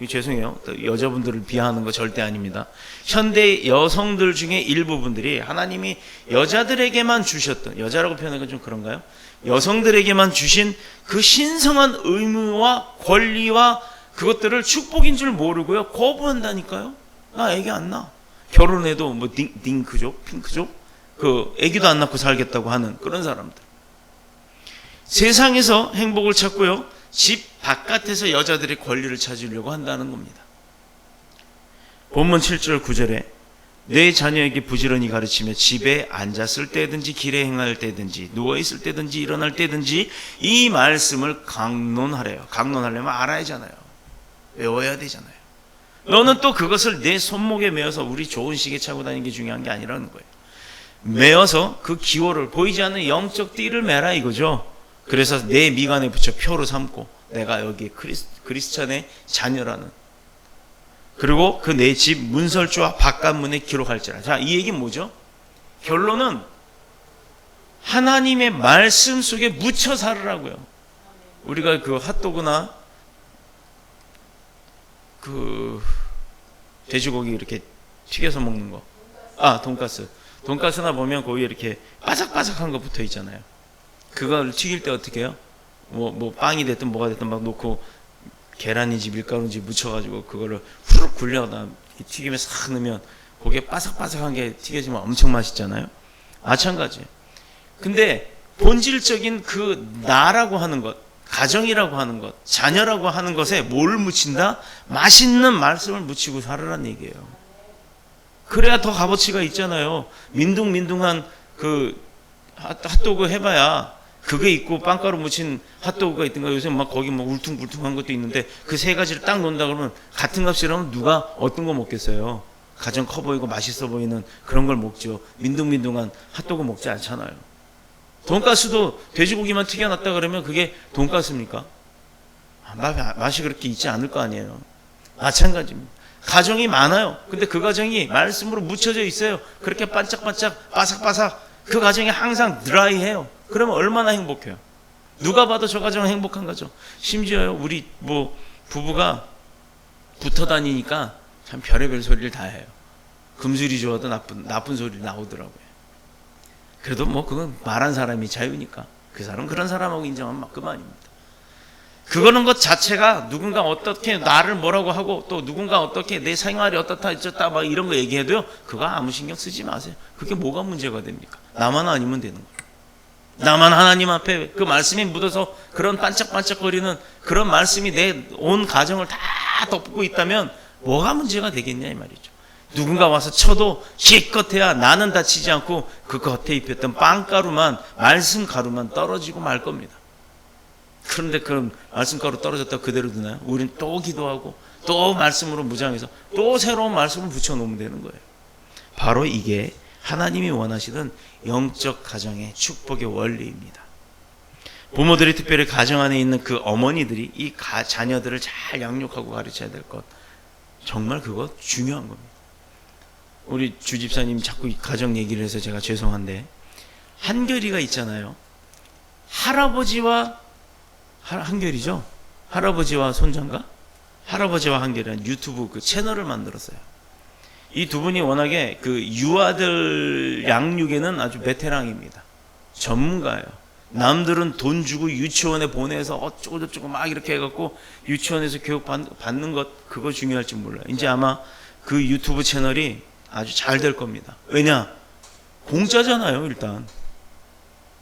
죄송해요. 여자분들을 비하하는 거 절대 아닙니다. 현대 여성들 중에 일부분들이 하나님이 여자들에게만 주셨던, 여자라고 표현하기가 좀 그런가요? 여성들에게만 주신 그 신성한 의무와 권리와 그것들을 축복인 줄 모르고요. 거부한다니까요. 나 애기 안 낳아. 결혼해도 뭐 딩크족, 핑크족, 그 애기도 안 낳고 살겠다고 하는 그런 사람들. 세상에서 행복을 찾고요. 집 바깥에서 여자들의 권리를 찾으려고 한다는 겁니다. 본문 7절 9절에 내 자녀에게 부지런히 가르치며 집에 앉았을 때든지 길에 행할 때든지 누워있을 때든지 일어날 때든지 이 말씀을 강론하래요. 강론하려면 알아야잖아요. 외워야 되잖아요. 너는 또 그것을 내 손목에 메어서 우리 좋은 시계 차고 다니는 게 중요한 게 아니라는 거예요. 메어서 그 기호를 보이지 않는 영적 띠를 매라 이거죠. 그래서 내 미간에 붙여 표로 삼고 내가 여기 그리스찬의 자녀라는, 그리고 그 내 집 문설주와 바깥문에 기록할지라. 자, 이 얘기는 뭐죠? 결론은 하나님의 말씀 속에 묻혀 살으라고요. 우리가 그 핫도그나 그 돼지고기 이렇게 튀겨서 먹는 거, 돈가스나 보면 거기에 이렇게 바삭바삭한 거 붙어 있잖아요. 그걸 튀길 때 어떻게 해요? 뭐 빵이 됐든 뭐가 됐든 막 놓고 계란인지 밀가루인지 묻혀가지고 그거를 후룩 굴려다 튀김에 싹 넣으면 거기에 바삭바삭한 게 튀겨지면 엄청 맛있잖아요. 마찬가지예요. 근데 본질적인 그 나라고 하는 것, 가정이라고 하는 것, 자녀라고 하는 것에 뭘 묻힌다? 맛있는 말씀을 묻히고 살으란 얘기예요. 그래야 더 값어치가 있잖아요. 민둥민둥한 그 핫도그 해봐야 그게 있고 빵가루 묻힌 핫도그가 있든가, 요새 막 거기 막 울퉁불퉁한 것도 있는데 그 세 가지를 딱 놓는다 그러면 같은 값이라면 누가 어떤 거 먹겠어요? 가장 커 보이고 맛있어 보이는 그런 걸 먹죠. 민둥민둥한 핫도그 먹지 않잖아요. 돈가스도 돼지고기만 튀겨놨다 그러면 그게 돈가스입니까? 맛이 그렇게 있지 않을 거 아니에요. 마찬가지입니다. 가정이 많아요. 근데 그 가정이 말씀으로 묻혀져 있어요. 그렇게 반짝반짝 바삭바삭 그 가정이 항상 드라이해요. 그러면 얼마나 행복해요. 누가 봐도 저 가정은 행복한 거죠. 심지어요, 우리 뭐 부부가 붙어 다니니까 참 별의별 소리를 다 해요. 금술이 좋아도 나쁜 소리 나오더라고요. 그래도 뭐 그건 말한 사람이 자유니까 그 사람은 그런 사람하고 인정하면 그만입니다. 그거는 것 자체가 누군가 어떻게 나를 뭐라고 하고 또 누군가 어떻게 내 생활이 어떻다 어쩌다 막 이런 거 얘기해도요, 그거 아무 신경 쓰지 마세요. 그게 뭐가 문제가 됩니까? 나만 아니면 되는 거예요. 나만 하나님 앞에 그 말씀이 묻어서 그런 반짝반짝거리는 그런 말씀이 내 온 가정을 다 덮고 있다면 뭐가 문제가 되겠냐 이 말이죠. 누군가 와서 쳐도 기껏해야 나는 다치지 않고 그 겉에 입혔던 빵가루만, 말씀 가루만 떨어지고 말 겁니다. 그런데 그 말씀가루 떨어졌다 그대로 두나요? 우린 또 기도하고 또 말씀으로 무장해서 또 새로운 말씀을 붙여놓으면 되는 거예요. 바로 이게 하나님이 원하시던 영적 가정의 축복의 원리입니다. 부모들이 특별히 가정 안에 있는 그 어머니들이 이 자녀들을 잘 양육하고 가르쳐야 될 것, 정말 그거 중요한 겁니다. 우리 주집사님 자꾸 가정 얘기를 해서 제가 죄송한데, 한결이가 있잖아요. 할아버지와 한결이죠. 할아버지와 손자인가? 할아버지와 한결이라는 유튜브 그 채널을 만들었어요. 이 두 분이 워낙에 그 유아들 양육에는 아주 베테랑입니다. 전문가예요. 남들은 돈 주고 유치원에 보내서 어쩌고 저쩌고 막 이렇게 해갖고 유치원에서 교육 받는 것 그거 중요할지 몰라요. 이제 아마 그 유튜브 채널이 아주 잘 될 겁니다. 왜냐? 공짜잖아요, 일단.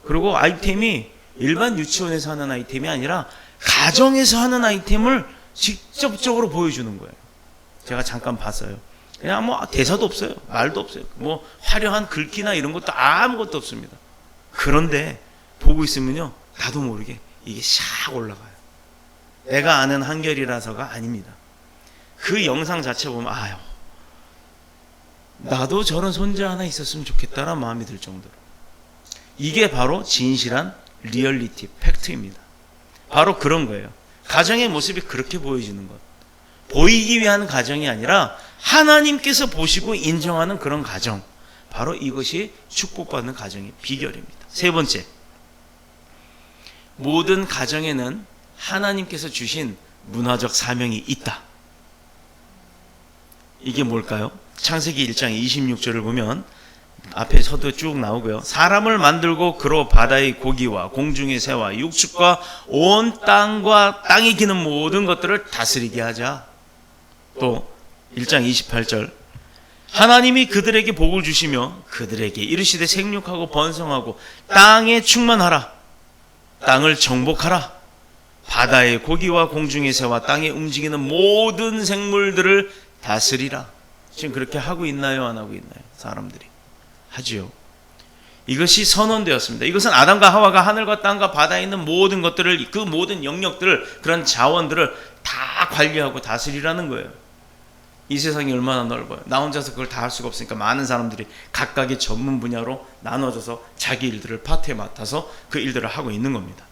그리고 아이템이 일반 유치원에서 하는 아이템이 아니라 가정에서 하는 아이템을 직접적으로 보여주는 거예요. 제가 잠깐 봤어요. 그냥 뭐 대사도 없어요. 말도 없어요. 뭐 화려한 글귀나 이런 것도 아무것도 없습니다. 그런데 보고 있으면요, 나도 모르게 이게 샥 올라가요. 내가 아는 한결이라서가 아닙니다. 그 영상 자체 보면 아유, 나도 저런 손자 하나 있었으면 좋겠다라는 마음이 들 정도로. 이게 바로 진실한 리얼리티, 팩트입니다. 바로 그런 거예요. 가정의 모습이 그렇게 보여지는 것. 보이기 위한 가정이 아니라 하나님께서 보시고 인정하는 그런 가정. 바로 이것이 축복받는 가정의 비결입니다. 세 번째, 모든 가정에는 하나님께서 주신 문화적 사명이 있다. 이게 뭘까요? 창세기 1장 26절을 보면 앞에 서도 쭉 나오고요. 사람을 만들고 그로 바다의 고기와 공중의 새와 육축과 온 땅과 땅에 기는 모든 것들을 다스리게 하자. 또 1장 28절, 하나님이 그들에게 복을 주시며 그들에게 이르시되 생육하고 번성하고 땅에 충만하라. 땅을 정복하라. 바다의 고기와 공중의 새와 땅에 움직이는 모든 생물들을 다스리라. 지금 그렇게 하고 있나요? 안 하고 있나요? 사람들이 하지요. 이것이 선언되었습니다. 이것은 아담과 하와가 하늘과 땅과 바다에 있는 모든 것들을, 그 모든 영역들을, 그런 자원들을 다 관리하고 다스리라는 거예요. 이 세상이 얼마나 넓어요. 나 혼자서 그걸 다 할 수가 없으니까 많은 사람들이 각각의 전문 분야로 나눠져서 자기 일들을 파트에 맡아서 그 일들을 하고 있는 겁니다.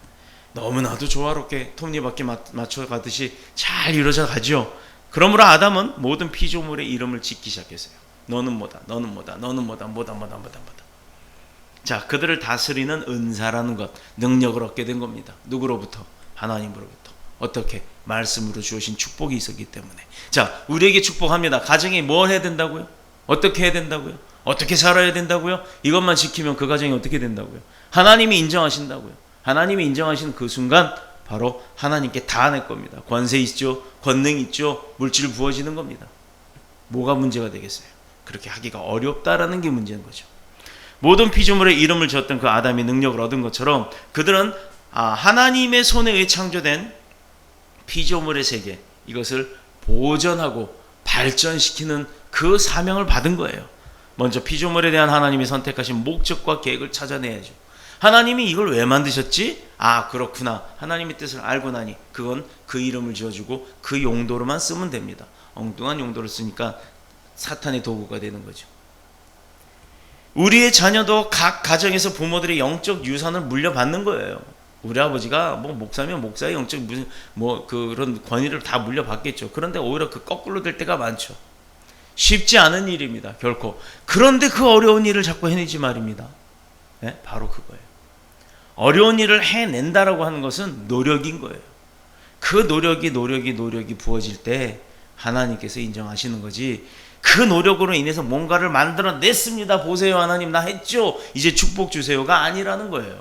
너무나도 조화롭게 톱니바퀴 맞춰가듯이 잘 이루어져 가죠. 그러므로 아담은 모든 피조물의 이름을 짓기 시작했어요. 너는 뭐다, 너는 뭐다, 너는 뭐다, 뭐다. 자, 그들을 다스리는 은사라는 것, 능력을 얻게 된 겁니다. 누구로부터? 하나님으로부터. 어떻게? 말씀으로 주어진 축복이 있었기 때문에. 자, 우리에게 축복합니다. 가정에 뭘 해야 된다고요? 어떻게 해야 된다고요? 어떻게 살아야 된다고요? 이것만 지키면 그 가정이 어떻게 된다고요? 하나님이 인정하신다고요. 하나님이 인정하시는 그 순간 바로 하나님께 다 낼 겁니다. 권세 있죠, 권능 있죠, 물질 부어지는 겁니다. 뭐가 문제가 되겠어요? 그렇게 하기가 어렵다라는 게 문제인 거죠. 모든 피조물의 이름을 지었던 그 아담이 능력을 얻은 것처럼 그들은 하나님의 손에 의해 창조된 피조물의 세계, 이것을 보존하고 발전시키는 그 사명을 받은 거예요. 먼저 피조물에 대한 하나님이 선택하신 목적과 계획을 찾아내야죠. 하나님이 이걸 왜 만드셨지? 아, 그렇구나. 하나님의 뜻을 알고 나니 그건 그 이름을 지어주고 그 용도로만 쓰면 됩니다. 엉뚱한 용도를 쓰니까 사탄의 도구가 되는 거죠. 우리의 자녀도 각 가정에서 부모들의 영적 유산을 물려받는 거예요. 우리 아버지가 뭐 목사면 목사의 영적 무슨 뭐 그런 권위를 다 물려받겠죠. 그런데 오히려 그 거꾸로 될 때가 많죠. 쉽지 않은 일입니다, 결코. 그런데 그 어려운 일을 자꾸 해내지 말입니다. 네? 바로 그거예요. 어려운 일을 해낸다라고 하는 것은 노력인 거예요. 그 노력이 부어질 때 하나님께서 인정하시는 거지, 그 노력으로 인해서 뭔가를 만들어냈습니다, 보세요 하나님 나 했죠, 이제 축복 주세요가 아니라는 거예요.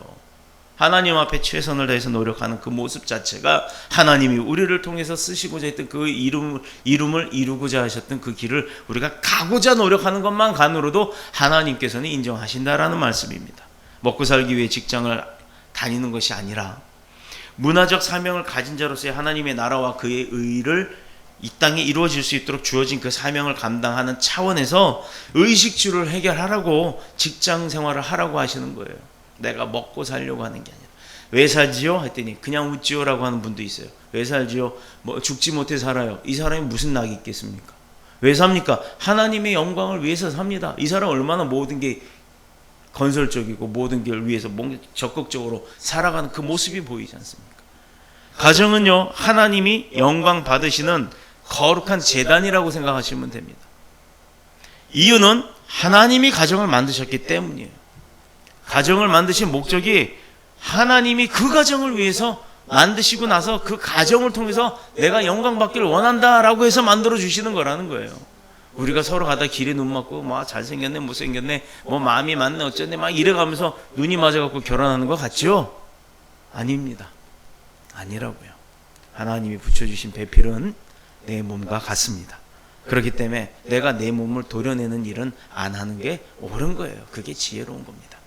하나님 앞에 최선을 다해서 노력하는 그 모습 자체가 하나님이 우리를 통해서 쓰시고자 했던 그 이름을 이루고자 하셨던 그 길을 우리가 가고자 노력하는 것만간으로도 하나님께서는 인정하신다라는 말씀입니다. 먹고 살기 위해 직장을 다니는 것이 아니라 문화적 사명을 가진 자로서의 하나님의 나라와 그의 의를 이 땅에 이루어질 수 있도록 주어진 그 사명을 감당하는 차원에서 의식주를 해결하라고 직장 생활을 하라고 하시는 거예요. 내가 먹고 살려고 하는 게 아니라. 왜 살지요? 했더니 그냥 웃지요라고 하는 분도 있어요. 왜 살지요? 뭐 죽지 못해 살아요. 이 사람이 무슨 낙이 있겠습니까? 왜 삽니까? 하나님의 영광을 위해서 삽니다. 이 사람 얼마나 모든 게 건설적이고 모든 걸 위해서 적극적으로 살아가는 그 모습이 보이지 않습니까? 가정은요, 하나님이 영광 받으시는 거룩한 제단이라고 생각하시면 됩니다. 이유는 하나님이 가정을 만드셨기 때문이에요. 가정을 만드신 목적이 하나님이 그 가정을 위해서 만드시고 나서 그 가정을 통해서 내가 영광 받기를 원한다라고 해서 만들어 주시는 거라는 거예요. 우리가 서로 가다 길에 눈 맞고 뭐 잘생겼네 못생겼네 뭐 마음이 맞네 어쩌네 막 이래가면서 눈이 맞아갖고 결혼하는 것 같죠? 아닙니다. 아니라고요. 하나님이 붙여주신 배필은 내 몸과 같습니다. 그렇기 때문에 내가 내 몸을 도려내는 일은 안 하는 게 옳은 거예요. 그게 지혜로운 겁니다.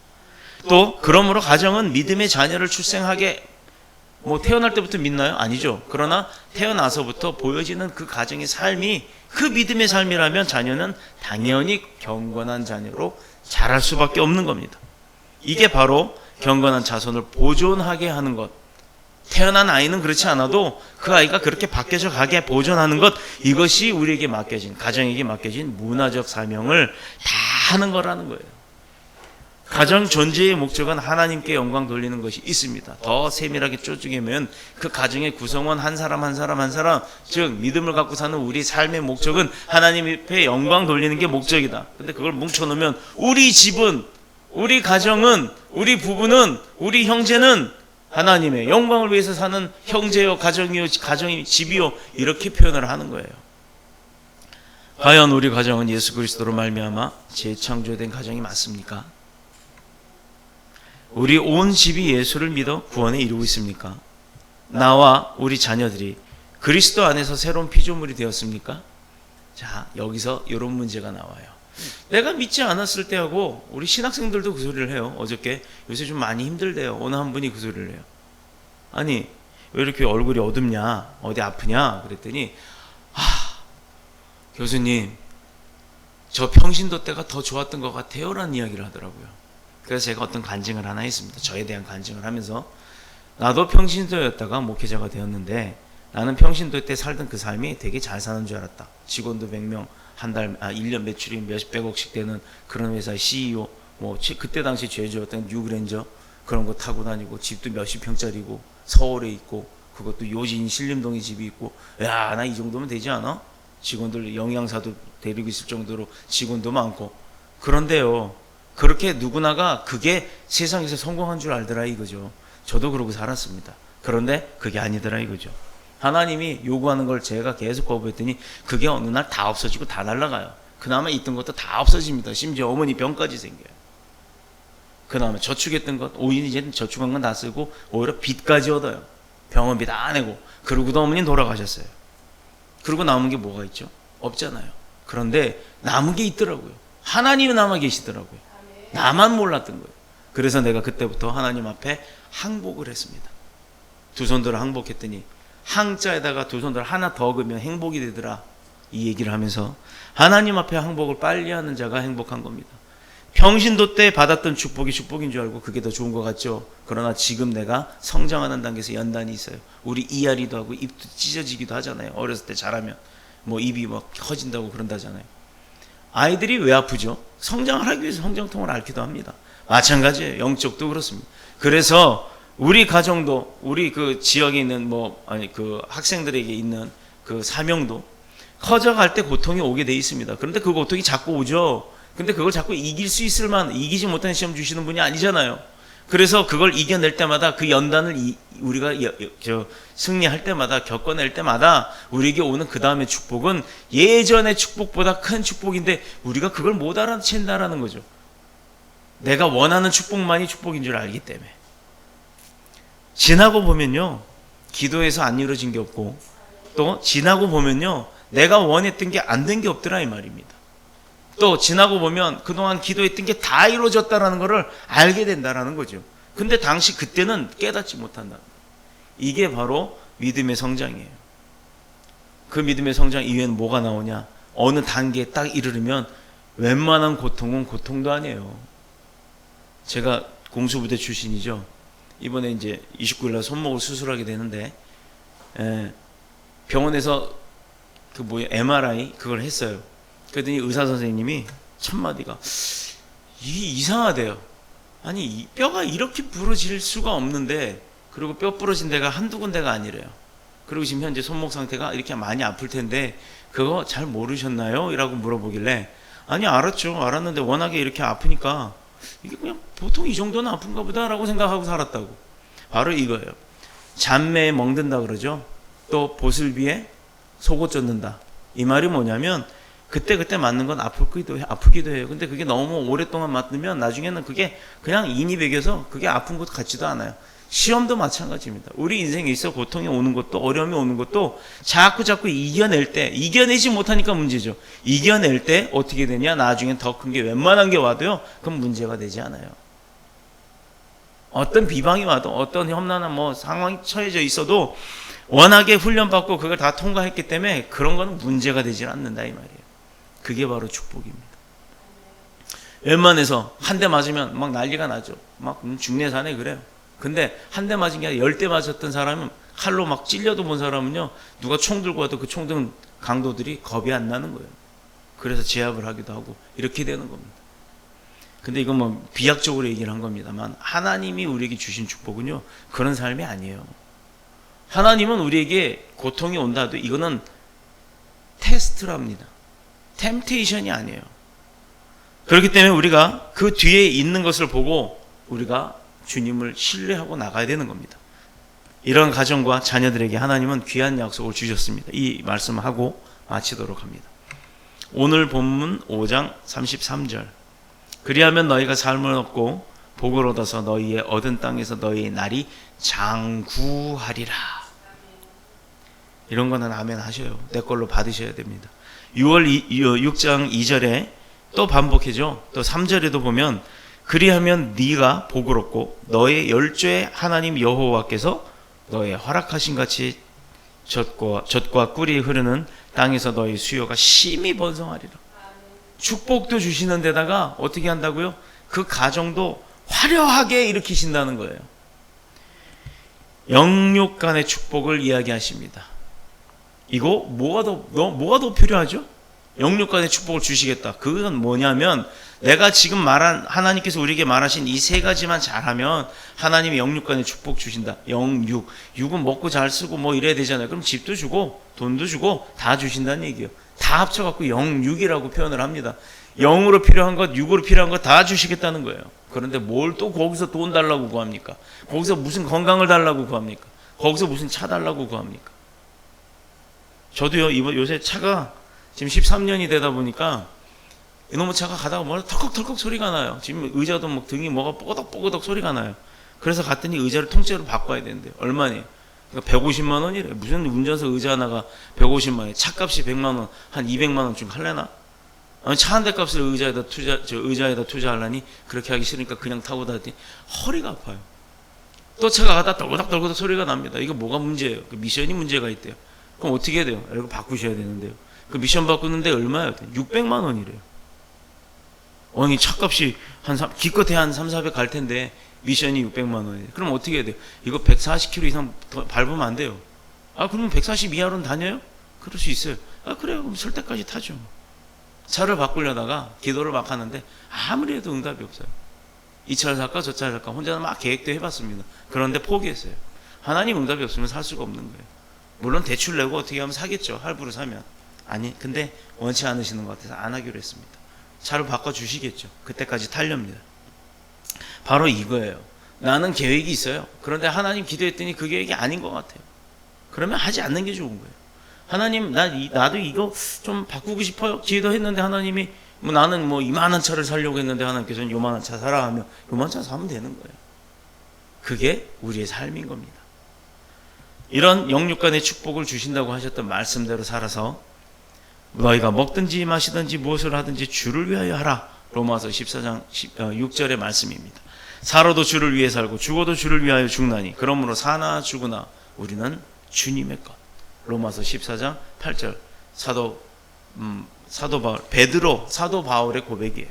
또 그러므로 가정은 믿음의 자녀를 출생하게 뭐 태어날 때부터 믿나요? 아니죠. 그러나 태어나서부터 보여지는 그 가정의 삶이 그 믿음의 삶이라면 자녀는 당연히 경건한 자녀로 자랄 수밖에 없는 겁니다. 이게 바로 경건한 자손을 보존하게 하는 것. 태어난 아이는 그렇지 않아도 그 아이가 그렇게 바뀌어져 가게 보존하는 것, 이것이 우리에게 맡겨진, 가정에게 맡겨진 문화적 사명을 다 하는 거라는 거예요. 가정 존재의 목적은 하나님께 영광 돌리는 것이 있습니다. 더 세밀하게 쪼개면 그 가정의 구성원 한 사람 한 사람 한 사람, 즉 믿음을 갖고 사는 우리 삶의 목적은 하나님 앞에 영광 돌리는 게 목적이다. 근데 그걸 뭉쳐놓으면 우리 집은, 우리 가정은, 우리 부부는, 우리 형제는 하나님의 영광을 위해서 사는 형제요, 가정이요, 가정이 집이요, 이렇게 표현을 하는 거예요. 과연 우리 가정은 예수 그리스도로 말미암아 재창조된 가정이 맞습니까? 우리 온 집이 예수를 믿어 구원에 이루고 있습니까? 나와 우리 자녀들이 그리스도 안에서 새로운 피조물이 되었습니까? 자, 여기서 이런 문제가 나와요. 내가 믿지 않았을 때하고 우리 신학생들도 그 소리를 해요. 어저께 요새 좀 많이 힘들대요. 어느 한 분이 그 소리를 해요. 아니 왜 이렇게 얼굴이 어둡냐, 어디 아프냐 그랬더니 교수님 저 평신도 때가 더 좋았던 것 같아요 라는 이야기를 하더라고요. 그래서 제가 어떤 간증을 하나 했습니다. 저에 대한 간증을 하면서 나도 평신도였다가 목회자가 되었는데 나는 평신도 때 살던 그 삶이 되게 잘 사는 줄 알았다. 직원도 100명, 1년 매출이 몇백억씩 되는 그런 회사의 CEO, 뭐 그때 당시 제주였던 뉴그랜저 그런 거 타고 다니고 집도 몇십 평짜리고 서울에 있고 그것도 요진 신림동에 집이 있고, 야, 나 이 정도면 되지 않아? 직원들 영양사도 데리고 있을 정도로 직원도 많고. 그런데요, 그렇게 누구나가 그게 세상에서 성공한 줄 알더라 이거죠. 저도 그러고 살았습니다. 그런데 그게 아니더라 이거죠. 하나님이 요구하는 걸 제가 계속 거부했더니 그게 어느 날 다 없어지고 다 날아가요. 그나마 있던 것도 다 없어집니다. 심지어 어머니 병까지 생겨요. 그나마 저축했던 것, 오히려 이제 저축한 건 다 쓰고 오히려 빚까지 얻어요. 병원비 다 내고. 그러고도 어머니는 돌아가셨어요. 그리고 남은 게 뭐가 있죠? 없잖아요. 그런데 남은 게 있더라고요. 하나님이 남아 계시더라고요. 나만 몰랐던 거예요. 그래서 내가 그때부터 하나님 앞에 항복을 했습니다. 두 손들을 항복했더니 항자에다가 두 손들 하나 더 그으면 행복이 되더라, 이 얘기를 하면서 하나님 앞에 항복을 빨리 하는 자가 행복한 겁니다. 평신도 때 받았던 축복이 축복인 줄 알고 그게 더 좋은 것 같죠. 그러나 지금 내가 성장하는 단계에서 연단이 있어요. 우리 이앓이도 하고 입도 찢어지기도 하잖아요. 어렸을 때 자라면 뭐 입이 막 커진다고 그런다잖아요. 아이들이 왜 아프죠? 성장을 하기 위해서 성장통을 앓기도 합니다. 마찬가지예요. 영적도 그렇습니다. 그래서 우리 가정도, 우리 그 지역에 있는 그 학생들에게 있는 그 사명도 커져갈 때 고통이 오게 돼 있습니다. 그런데 그 고통이 자꾸 오죠. 근데 그걸 자꾸 이길 수 있을 만한, 이기지 못하는 시험 주시는 분이 아니잖아요. 그래서 그걸 이겨낼 때마다 그 연단을 우리가 승리할 때마다, 겪어낼 때마다 우리에게 오는 그 다음의 축복은 예전의 축복보다 큰 축복인데 우리가 그걸 못 알아챈다라는 거죠. 내가 원하는 축복만이 축복인 줄 알기 때문에. 지나고 보면요, 기도해서 안 이루어진 게 없고, 또 지나고 보면요, 내가 원했던 게 안 된 게 없더라 이 말입니다. 또 지나고 보면 그동안 기도했던 게 다 이루어졌다라는 것을 알게 된다라는 거죠. 근데 당시 그때는 깨닫지 못한다. 이게 바로 믿음의 성장이에요. 그 믿음의 성장 이후에는 뭐가 나오냐? 어느 단계에 딱 이르르면 웬만한 고통은 고통도 아니에요. 제가 공수부대 출신이죠. 이번에 이제 29일날 손목을 수술하게 되는데, 병원에서 MRI 그걸 했어요. 그랬더니 의사 선생님이 첫마디가 이상하대요. 아니, 이 뼈가 이렇게 부러질 수가 없는데, 그리고 뼈 부러진 데가 한두 군데가 아니래요. 그리고 지금 현재 손목 상태가 이렇게 많이 아플 텐데 그거 잘 모르셨나요? 이라고 물어보길래, 아니 알았죠. 알았는데 워낙에 이렇게 아프니까 이게 그냥 보통 이 정도는 아픈가 보다 라고 생각하고 살았다고. 바로 이거예요. 잔매에 멍든다 그러죠. 또 보슬비에 속옷 젖는다. 이 말이 뭐냐면 그때 맞는 건 아프기도 해요. 근데 그게 너무 오랫동안 맞으면 나중에는 그게 그냥 인이 배겨서 그게 아픈 것 같지도 않아요. 시험도 마찬가지입니다. 우리 인생에 있어 고통이 오는 것도 어려움이 오는 것도 자꾸 이겨낼 때, 이겨내지 못하니까 문제죠. 이겨낼 때 어떻게 되냐? 나중엔 더 큰 게 웬만한 게 와도요, 그럼 문제가 되지 않아요. 어떤 비방이 와도 어떤 험난한 상황이 처해져 있어도 워낙에 훈련받고 그걸 다 통과했기 때문에 그런 거는 문제가 되질 않는다 이 말이에요. 그게 바로 축복입니다. 웬만해서 한 대 맞으면 막 난리가 나죠. 막 죽네 사네 그래요. 근데 한 대 맞은 게 아니라 10대 맞았던 사람은 칼로 막 찔려도 본 사람은요, 누가 총 들고 와도 그 총 든 강도들이 겁이 안 나는 거예요. 그래서 제압을 하기도 하고 이렇게 되는 겁니다. 근데 이건 비약적으로 얘기를 한 겁니다만 하나님이 우리에게 주신 축복은요, 그런 삶이 아니에요. 하나님은 우리에게 고통이 온다 해도 이거는 테스트랍니다. 템테이션이 아니에요. 그렇기 때문에 우리가 그 뒤에 있는 것을 보고 우리가 주님을 신뢰하고 나가야 되는 겁니다. 이런 가정과 자녀들에게 하나님은 귀한 약속을 주셨습니다. 이 말씀을 하고 마치도록 합니다. 오늘 본문 5장 33절. 그리하면 너희가 삶을 얻고 복을 얻어서 너희의 얻은 땅에서 너희의 날이 장구하리라. 이런 거는 아멘 하셔요. 내 걸로 받으셔야 됩니다. 6장 2절에 또 반복해죠. 또 3절에도 보면 그리하면 네가 복을 얻고 너의 열조의 하나님 여호와께서 너의 허락하신 같이 젖과 꿀이 흐르는 땅에서 너의 수요가 심히 번성하리라. 축복도 주시는 데다가 어떻게 한다고요? 그 가정도 화려하게 일으키신다는 거예요. 영육 간의 축복을 이야기하십니다. 이거 뭐가 더 필요하죠? 영육 간의 축복을 주시겠다. 그건 뭐냐면 내가 지금 말한 하나님께서 우리에게 말하신 이 세 가지만 잘하면 하나님이 영육 간의 축복 주신다. 영육. 육은 먹고 잘 쓰고 이래야 되잖아요. 그럼 집도 주고 돈도 주고 다 주신다는 얘기예요. 다 합쳐갖고 영육이라고 표현을 합니다. 영으로 필요한 것, 육으로 필요한 것 다 주시겠다는 거예요. 그런데 뭘 또 거기서 돈 달라고 구합니까? 거기서 무슨 건강을 달라고 구합니까? 거기서 무슨 차 달라고 구합니까? 저도요, 요새 차가 지금 13년이 되다 보니까 이놈의 차가 가다가 털컥털컥 소리가 나요. 지금 의자도 등이 뭐가 뽀그덕뽀그덕 소리가 나요. 그래서 갔더니 의자를 통째로 바꿔야 되는데요. 얼마니? 그러니까 150만 원이래. 무슨 운전석 의자 하나가 150만 원, 차값이 100만 원, 한 200만 원 좀 할래나? 아니, 차 한 대 값을 의자에다 투자하려니 그렇게 하기 싫으니까 그냥 타고 다녔더니 허리가 아파요. 또 차가 가다 떨고닥 소리가 납니다. 이거 뭐가 문제예요? 그 미션이 문제가 있대요. 그럼 어떻게 해야 돼요? 이거 바꾸셔야 되는데요. 그 미션 바꾸는데 얼마예요? 600만 원이래요. 아니, 차값이 기껏해 한 3, 400 갈 텐데 미션이 600만 원이에요. 그럼 어떻게 해야 돼요? 이거 140km 이상 더 밟으면 안 돼요. 아, 그러면 140 이하로는 다녀요? 그럴 수 있어요. 아, 그래요. 그럼 설 때까지 타죠. 차를 바꾸려다가 기도를 막 하는데 아무리 해도 응답이 없어요. 이 차를 살까 저 차를 살까 혼자는 막 계획도 해봤습니다. 그런데 포기했어요. 하나님 응답이 없으면 살 수가 없는 거예요. 물론 대출 내고 어떻게 하면 사겠죠. 할부로 사면. 아니, 근데 원치 않으시는 것 같아서 안 하기로 했습니다. 차를 바꿔주시겠죠. 그때까지 타렵니다. 바로 이거예요. 나는 계획이 있어요. 그런데 하나님 기도했더니 그 계획이 아닌 것 같아요. 그러면 하지 않는 게 좋은 거예요. 하나님, 나도 이거 좀 바꾸고 싶어요. 기도했는데 하나님이 나는 이만한 차를 사려고 했는데 하나님께서는 요만한 차 사라 하면 요만한 차 사면 되는 거예요. 그게 우리의 삶인 겁니다. 이런 영육간의 축복을 주신다고 하셨던 말씀대로 살아서 너희가 먹든지 마시든지 무엇을 하든지 주를 위하여 하라. 로마서 14장 6절의 말씀입니다. 살아도 주를 위해 살고 죽어도 주를 위하여 죽나니 그러므로 사나 죽으나 우리는 주님의 것. 로마서 14장 8절 사도 바울의 고백이에요.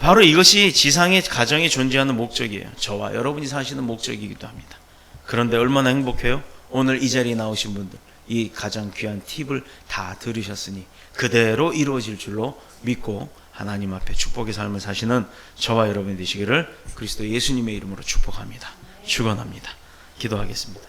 바로 이것이 지상의 가정에 존재하는 목적이에요. 저와 여러분이 사시는 목적이기도 합니다. 그런데 얼마나 행복해요? 오늘 이 자리에 나오신 분들 이 가장 귀한 팁을 다 들으셨으니 그대로 이루어질 줄로 믿고 하나님 앞에 축복의 삶을 사시는 저와 여러분이 되시기를 그리스도 예수님의 이름으로 축복합니다. 축원합니다. 기도하겠습니다.